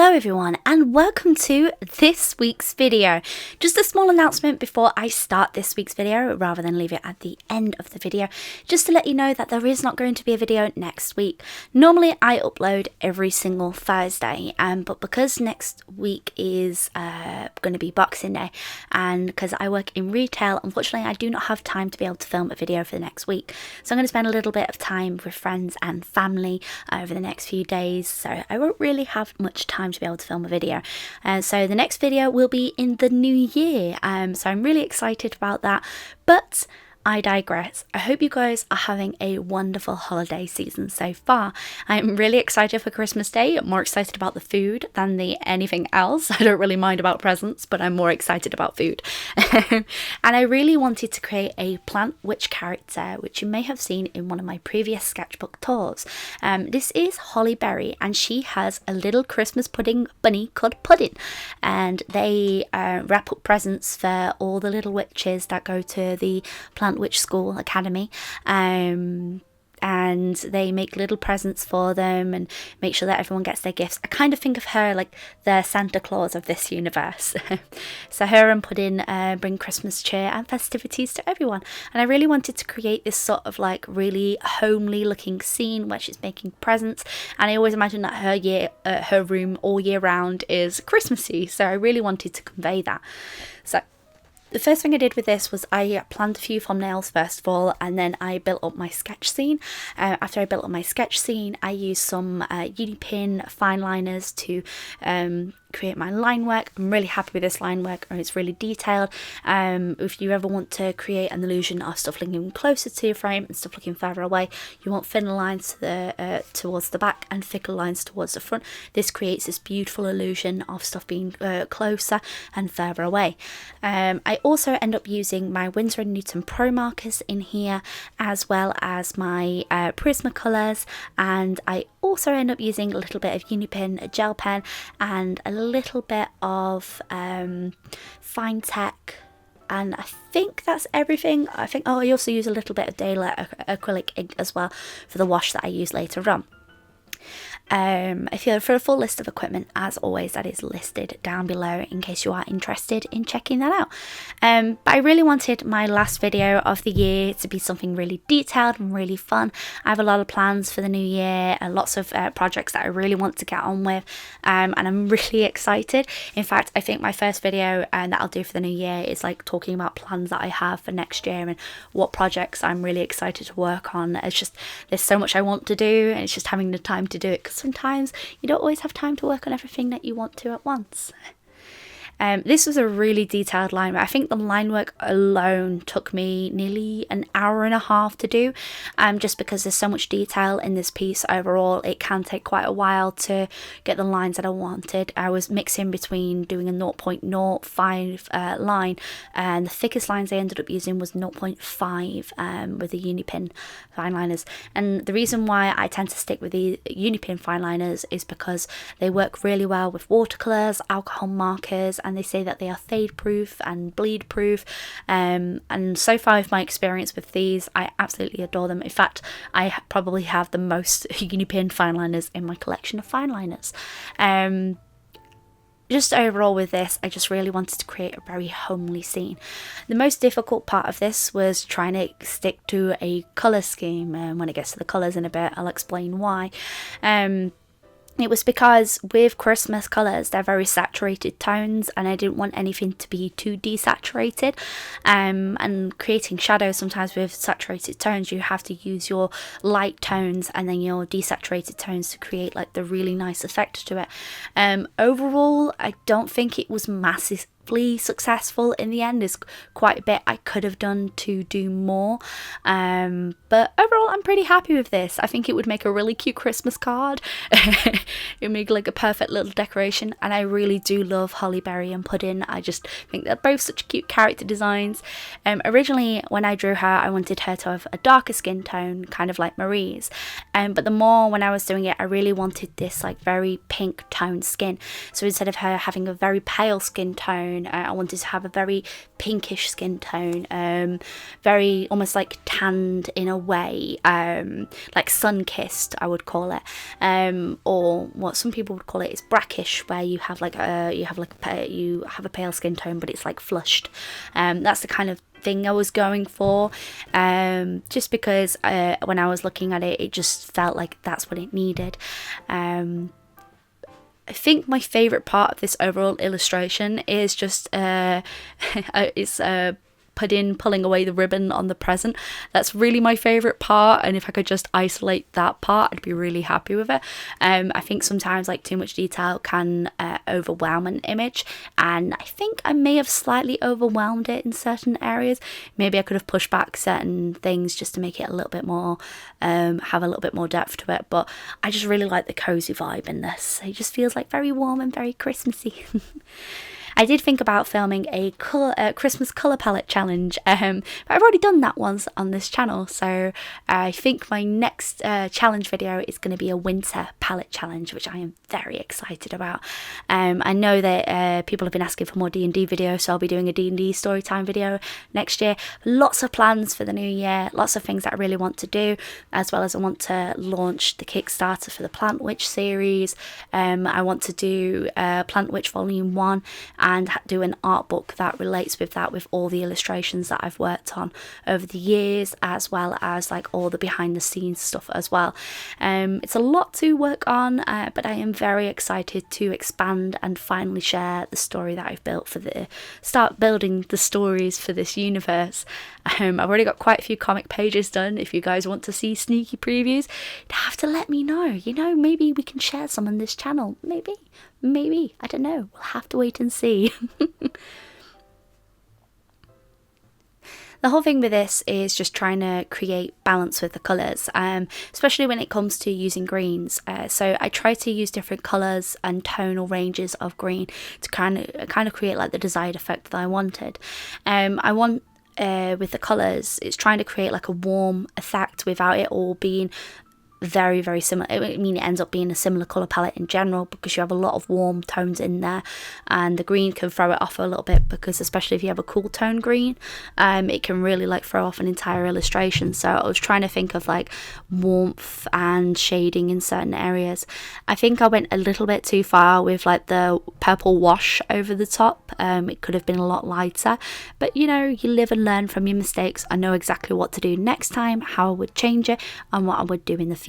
Hello everyone and welcome to this week's video. Just a small announcement before I start this week's video rather than leave it at the end of the video, just to let you know that there is not going to be a video next week. Normally I upload every single Thursday, but because next week is going to be Boxing Day and because I work in retail, unfortunately I do not have time to be able to film a video for the next week. So I'm going to spend a little bit of time with friends and family over the next few days, so I won't really have much time to be able to film a video. So the next video will be in the new year, so I'm really excited about that, but I digress. I hope you guys are having a wonderful holiday season so far. I'm really excited for Christmas Day. I'm more excited about the food than anything else. I don't really mind about presents, but I'm more excited about food. And I really wanted to create a plant witch character, which you may have seen in one of my previous sketchbook tours. This is Holly Berry, and she has a little Christmas pudding bunny called Pudding, and they wrap up presents for all the little witches that go to the Plant Witch School Academy, and they make little presents for them and make sure that everyone gets their gifts. I kind of think of her like the Santa Claus of this universe. So her and Pudding bring Christmas cheer and festivities to everyone, and I really wanted to create this sort of like really homely looking scene where she's making presents, and I always imagine that her room all year round is Christmassy, so I really wanted to convey that. So the first thing I did with this was I planned a few thumbnails first of all, and then I built up my sketch scene. After I built up my sketch scene, I used some Unipin fine liners to create my line work. I'm really happy with this line work, and it's really detailed. If you ever want to create an illusion of stuff looking closer to your frame and stuff looking further away, you want thinner lines to towards the back and thicker lines towards the front. This creates this beautiful illusion of stuff being closer and further away. I also end up using my Winsor & Newton Pro markers in here, as well as my Prismacolors, and I also end up using a little bit of Unipin gel pen and a little bit of Fine Tech, and I think that's everything. I also use a little bit of daylight acrylic ink as well for the wash that I use later on. If you're for a full list of equipment, as always, that is listed down below in case you are interested in checking that out. But I really wanted my last video of the year to be something really detailed and really fun. I have a lot of plans for the new year and lots of projects that I really want to get on with, and I'm really excited. In fact, I think my first video that I'll do for the new year is like talking about plans that I have for next year and what projects I'm really excited to work on. It's just, there's so much I want to do, and it's just having the time to do it, because sometimes you don't always have time to work on everything that you want to at once. This was a really detailed line work. I think the line work alone took me nearly an hour and a half to do, just because there's so much detail in this piece. Overall, it can take quite a while to get the lines that I wanted. I was mixing between doing a 0.05 line, and the thickest lines I ended up using was 0.5 with the Unipin fine liners. And the reason why I tend to stick with the Unipin fine liners is because they work really well with watercolors, alcohol markers, and they say that they are fade proof and bleed proof, and so far with my experience with these, I absolutely adore them. In fact, I probably have the most Unipin fine liners in my collection of fine liners. Just overall with this, I just really wanted to create a very homely scene. The most difficult part of this was trying to stick to a colour scheme, and when it gets to the colours in a bit, I'll explain why. It was because with Christmas colours, they're very saturated tones, and I didn't want anything to be too desaturated. And creating shadows, sometimes with saturated tones, you have to use your light tones and then your desaturated tones to create like the really nice effect to it. Overall, I don't think it was massively successful in the end. There's quite a bit I could have done to do more, but overall I'm pretty happy with this. I think it would make a really cute Christmas card. It would make like a perfect little decoration, and I really do love Holly Berry and Pudding. I just think they're both such cute character designs. Originally when I drew her, I wanted her to have a darker skin tone, kind of like Marie's, but the more when I was doing it, I really wanted this like very pink toned skin. So instead of her having a very pale skin tone, tone. I wanted to have a very pinkish skin tone, very almost like tanned in a way, like sun-kissed I would call it, or what some people would call it is brackish, where you have like a pale skin tone but it's like flushed. That's the kind of thing I was going for, just because when I was looking at it, it just felt like that's what it needed. I think my favourite part of this overall illustration is just pulling away the ribbon on the present. That's really my favourite part, and if I could just isolate that part, I'd be really happy with it. I think sometimes like too much detail can overwhelm an image, and I think I may have slightly overwhelmed it in certain areas. Maybe I could have pushed back certain things just to make it a little bit more, have a little bit more depth to it, but I just really like the cozy vibe in this. It just feels like very warm and very Christmassy. I did think about filming a Christmas colour palette challenge, but I've already done that once on this channel, so I think my next challenge video is going to be a winter palette challenge, which I am very excited about. I know that people have been asking for more D&D videos, so I'll be doing a D&D storytime video next year. Lots of plans for the new year, lots of things that I really want to do, as well as I want to launch the Kickstarter for the Plant Witch series. I want to do Plant Witch Volume 1, and do an art book that relates with that, with all the illustrations that I've worked on over the years, as well as like all the behind the scenes stuff as well. It's a lot to work on, but I am very excited to expand and finally share the story that I've built start building the stories for this universe. I've already got quite a few comic pages done. If you guys want to see sneaky previews, you'd have to let me know. You know, maybe we can share some on this channel. Maybe, I don't know. We'll have to wait and see. The whole thing with this is just trying to create balance with the colours, especially when it comes to using greens. So I try to use different colours and tonal ranges of green to kind of create like the desired effect that I wanted. I want with the colours, it's trying to create like a warm effect without it all being very, very similar. I mean, it ends up being a similar colour palette in general, because you have a lot of warm tones in there, and the green can throw it off a little bit, because especially if you have a cool tone green, it can really like throw off an entire illustration. So I was trying to think of like warmth and shading in certain areas. I think I went a little bit too far with like the purple wash over the top. It could have been a lot lighter, but you know, you live and learn from your mistakes. I know exactly what to do next time, how I would change it, and what I would do in the future.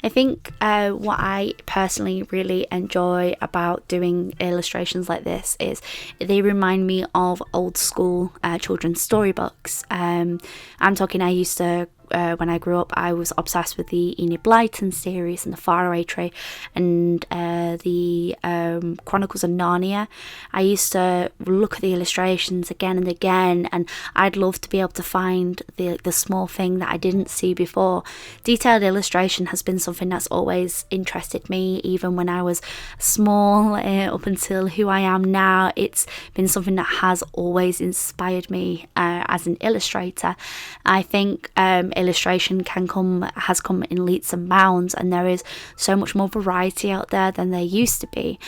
I think what I personally really enjoy about doing illustrations like this is they remind me of old school children's storybooks. I'm talking, I used to when I grew up, I was obsessed with the Enid Blyton series and the Faraway Tree and the Chronicles of Narnia. I used to look at the illustrations again and again, and I'd love to be able to find the small thing that I didn't see before. Detailed illustration has been something that's always interested me, even when I was small, up until who I am now. It's been something that has always inspired me as an illustrator. I think illustration has come in leaps and bounds, and there is so much more variety out there than there used to be.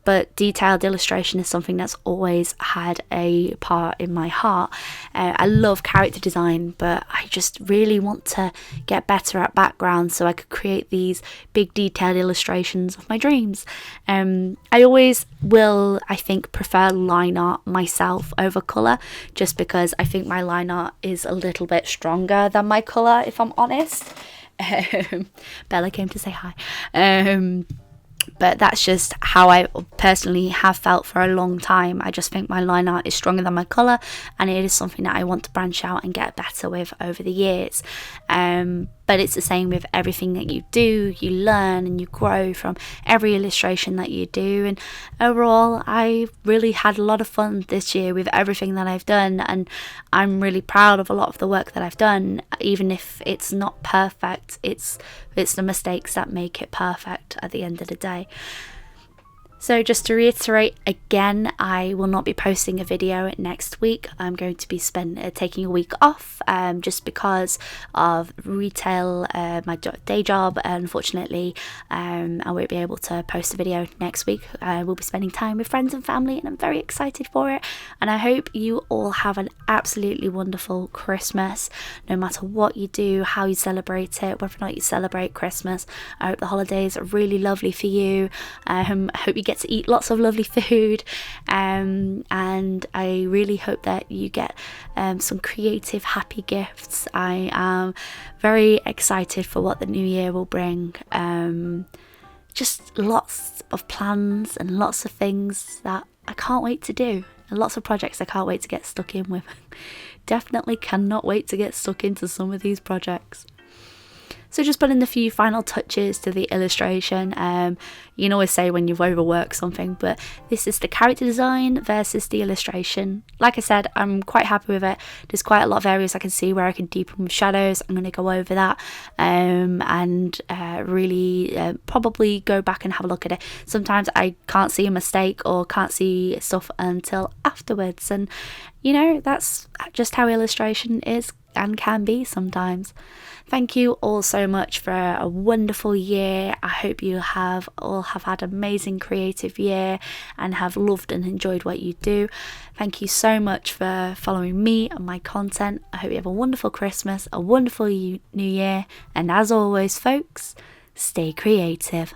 But detailed illustration is something that's always had a part in my heart. I love character design, but I just really want to get better at background so I could create these big detailed illustrations of my dreams. I always will, I think, prefer line art myself over colour, just because I think my line art is a little bit stronger than my colour, if I'm honest. Bella came to say hi. But that's just how I personally have felt for a long time. I just think my line art is stronger than my colour, and it is something that I want to branch out and get better with over the years. But it's the same with everything that you do. You learn and you grow from every illustration that you do. And overall, I really had a lot of fun this year with everything that I've done, and I'm really proud of a lot of the work that I've done, even if it's not perfect. It's the mistakes that make it perfect at the end of the day. So just to reiterate again, I will not be posting a video next week. I'm going to be taking a week off just because of retail, my day job. Unfortunately, I won't be able to post a video next week. I will be spending time with friends and family, and I'm very excited for it. And I hope you all have an absolutely wonderful Christmas, no matter what you do, how you celebrate it, whether or not you celebrate Christmas. I hope the holidays are really lovely for you. I hope you get to eat lots of lovely food, and I really hope that you get some creative, happy gifts. I am very excited for what the new year will bring. Just lots of plans and lots of things that I can't wait to do, and lots of projects I can't wait to get stuck in with. Definitely cannot wait to get stuck into some of these projects. So just putting a few final touches to the illustration. You can always say when you've overworked something, but this is the character design versus the illustration. Like I said, I'm quite happy with it. There's quite a lot of areas I can see where I can deepen with shadows. I'm going to go over that and really probably go back and have a look at it. Sometimes I can't see a mistake or can't see stuff until afterwards, and you know, that's just how illustration is and can be sometimes. Thank you all so much for a wonderful year. I hope you all have had an amazing creative year and have loved and enjoyed what you do. Thank you so much for following me and my content. I hope you have a wonderful Christmas, a wonderful new year, and as always folks, stay creative.